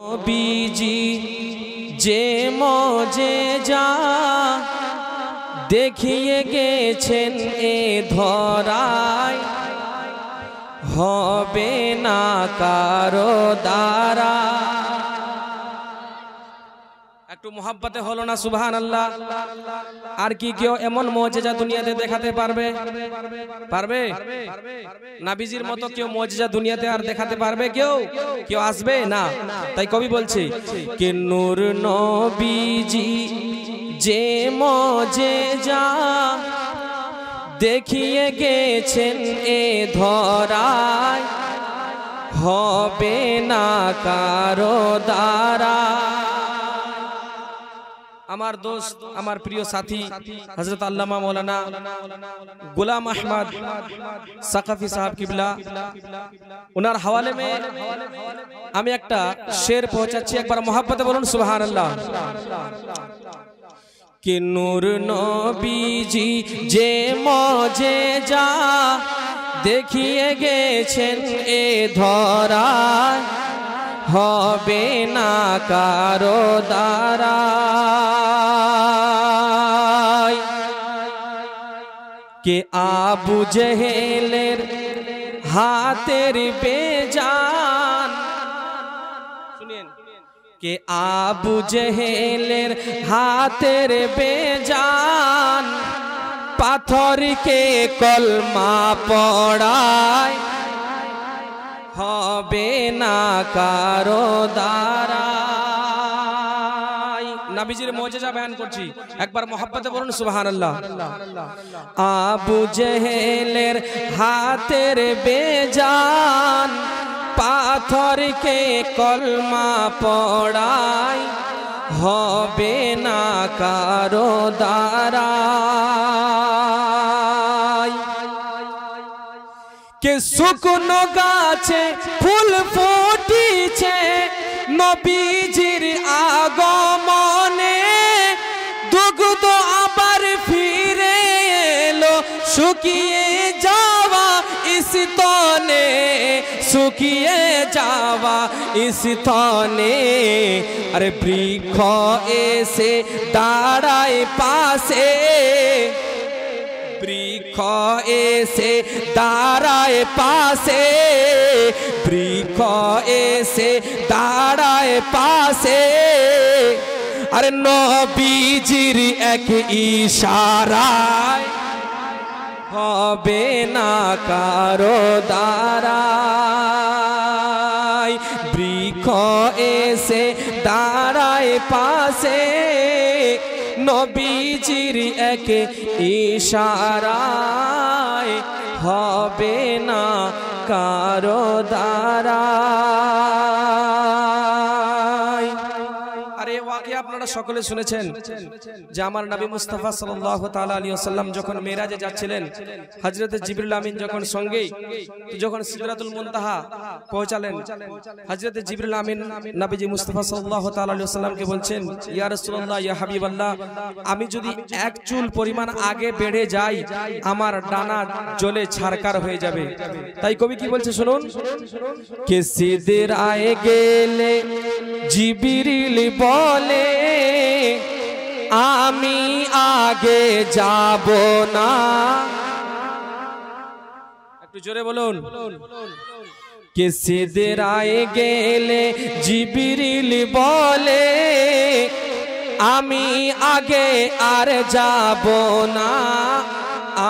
নবীজি যে মজেজা দেখিয়ে গেছেন এ ধরায়, হবে না কারো দ্বারা। একটু মোহাব্বতে হলো না সুবহানাল্লাহ। আর কি কেউ এমন মুজিজা দুনিয়াতে দেখাতে পারবে? পারবে? নবীজির মতো কেউ মুজিজা দুনিয়াতে আর দেখাতে পারবে? কেউ আসবে না। তাই কবি বলছে কে নূর নবীজি যে মুজিজা দেখিয়ে গেছেন এ ধরায়, হবে না কারো দ্বারা। আমার দোস্ত, আমার প্রিয় সাথী হযরত আল্লামা মৌলানা গোলাম আহমদ সাকাফি সাহেব কিবলা, ওনার হওয়ালে মে আমি একটা শের পৌঁছাচ্ছি। একবার মোহাব্বতে বলুন সুবহানাল্লাহ। कि नूर नबीजी जे मुजिजा देखिए गेছেন এ ধরায়, হবে না কারো দ্বারা। কে আবু জেহেলের হাতের বেজান, শুনিয়েন, কে আবু জেহেলের হাতের বেজান পাথরকে কলমা পড়ায়, হবে না কারো দ্বারা। নবীজির মুজিজা বয়ান করছি, একবার মোহাব্বতে বলুন সুবহানাল্লাহ। আবু জেহেলের হাতের বেজান পাথরকে কলমা পড়ায়, হবে না কারো দ্বারা। কে শুকনো গাছে ফুল ফুটিছে নবীজির আগমনে, দুগ্ধ আবার ফিরে এলো শুকিয়ে যাওয়া স্তনে, শুকিয়ে যাওয়া স্তনে। আরে বৃক্ষ এসে দাঁড়ায় পাশে, বৃক্ষ এসে দাঁড়ায় পাশে, বৃক্ষ এসে দাঁড়ায় পাশে। আরে নবীজির এক ইশারায়, হবে না কারো দ্বারা। বৃক্ষ এসে দাঁড়ায় পাশে, নবীজির এক ইশারায়, হবে না কারো দ্বারা। আরে ওয়াকিয়া আপনারা সকলে শুনেছেন যে আমার নবী মুস্তাফা সাল্লাল্লাহু তাআলা আলাইহি ওয়াসাল্লাম যখন মেরাজে যাচ্ছিলেন, হযরত জিবরিল আমিন যখন সঙ্গেই, যখন সিদরাতুল মুনতাহা পৌঁছালেন, হযরত জিবরিল আমিন নবীজি মুস্তাফা সাল্লাল্লাহু তাআলা আলাইহি ওয়াসাল্লামকে বলছেন, ইয়া রাসূলুল্লাহ, ইয়া হাবিবাল্লাহ, আমি যদি এক চুল পরিমাণ আগে বেড়ে যাই আমার ডানা জ্বলে ছারকার হয়ে যাবে। তাই কবি কি বলছে শুনুন, কে সিদরায়ে গেলে জিবরিল বলে আমি আগে যাব না। একটু জোরে বলুন। কে সিদরায়ে গেলে জিবরিল বলে আমি আগে আর যাব না,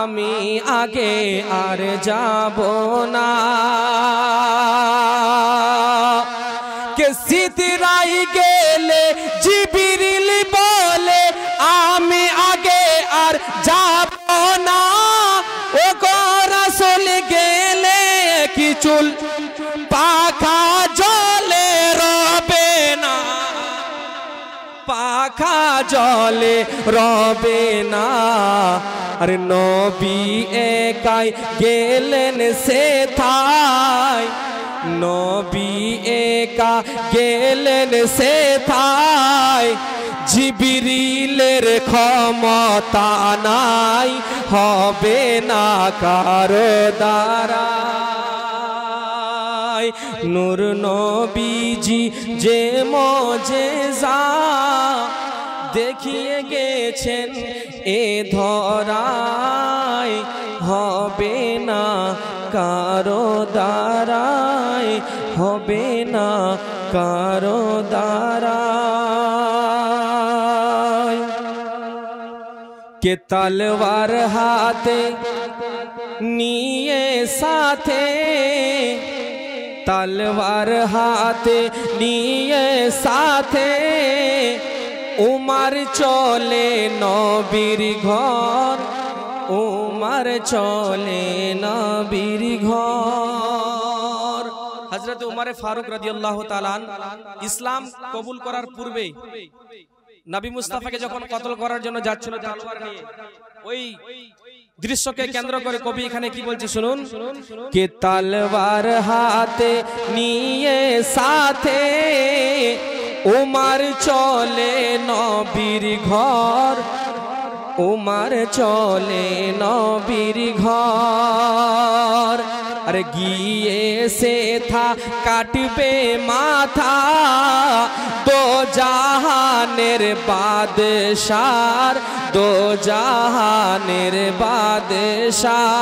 আমি আগে আর যাব না। কে সিদরায়ে গেলে জিবরিল বলে আমি আগে আর যাব না। ও গো রাসূল গেলে কি চুল পাখা জলে রবে না, পাখা জলে রবে না। আরে নবী একাই গেলেন সেথায়, নবী একা গেলেন সেথায়, জিবরিলের ক্ষমতা নাই, হবে না কারো দ্বারা। নূর নবীজি যে মুজিজা দেখিয়ে গেছেন এ ধরায়, হবে না কারো দ্বারায়, হবে না কারো দ্বারায়। কে তলওয়ার হাতে নিয়ে সাথে, তলওয়ার হাতে নিয়ে সাথে উমর চলে নবীর ঘর, উমর চলে নবীর ঘর। হযরত উমর ফারুক রাদিয়াল্লাহু তাআলা ইসলাম কবুল করার পূর্বে নবী মুস্তাফাকে যখন কতল করার জন্য যাচ্ছিল তলোয়ার নিয়ে, ওই দৃশ্যকে কেন্দ্র করে কবি এখানে কি বলছে শুনুন। কে তলোয়ার হাতে নিয়ে সাথে উমর চলে নবীর ঘর, উমর চলে নবীর ঘর। अरे গিয়ে से था काटबे माथा दो जहानेर बादशाह, दो जहानेर बादशाह।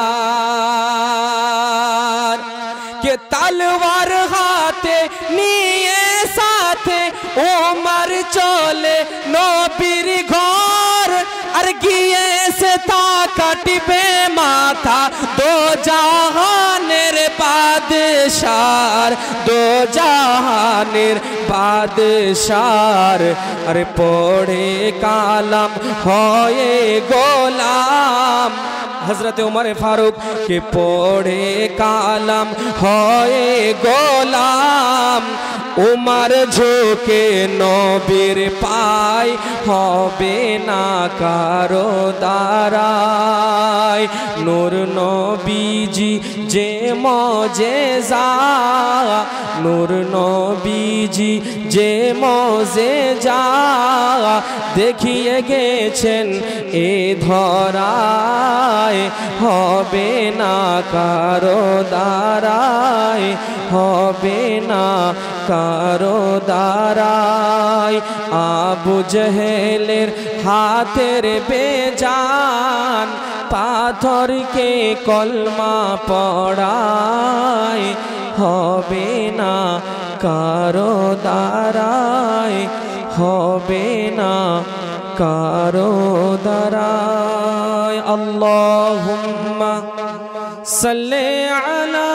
के तलवार हाथे निये साथे उमर चले नबीर घर, আর গিয়ে से था काटबे माथा दो जहानेर बादशाह, दो जहानेर बादशाह। अरे पढ़े कालाम होए गोलाम, हजरत उमर फारूक के पढ़े कालाम होए गोलाम। उमर झुके नबीर पाय, होबे ना कारो दाराय। नूर नबीजी जे मुजिजा, नूर नबीजी जे मुजिजा দেখিয়ে গেছেন এ ধরায়, হবে না কারো দ্বারায়, হবে না কারো দ্বারায়। আবু জেহেলের হাতের বেজান পাথরকে কলমা পড়ায়, হবে না কারো দ্বারায়, হবে না কারো দ্বারায়। আল্লাহুম্মা সাল্লি আলা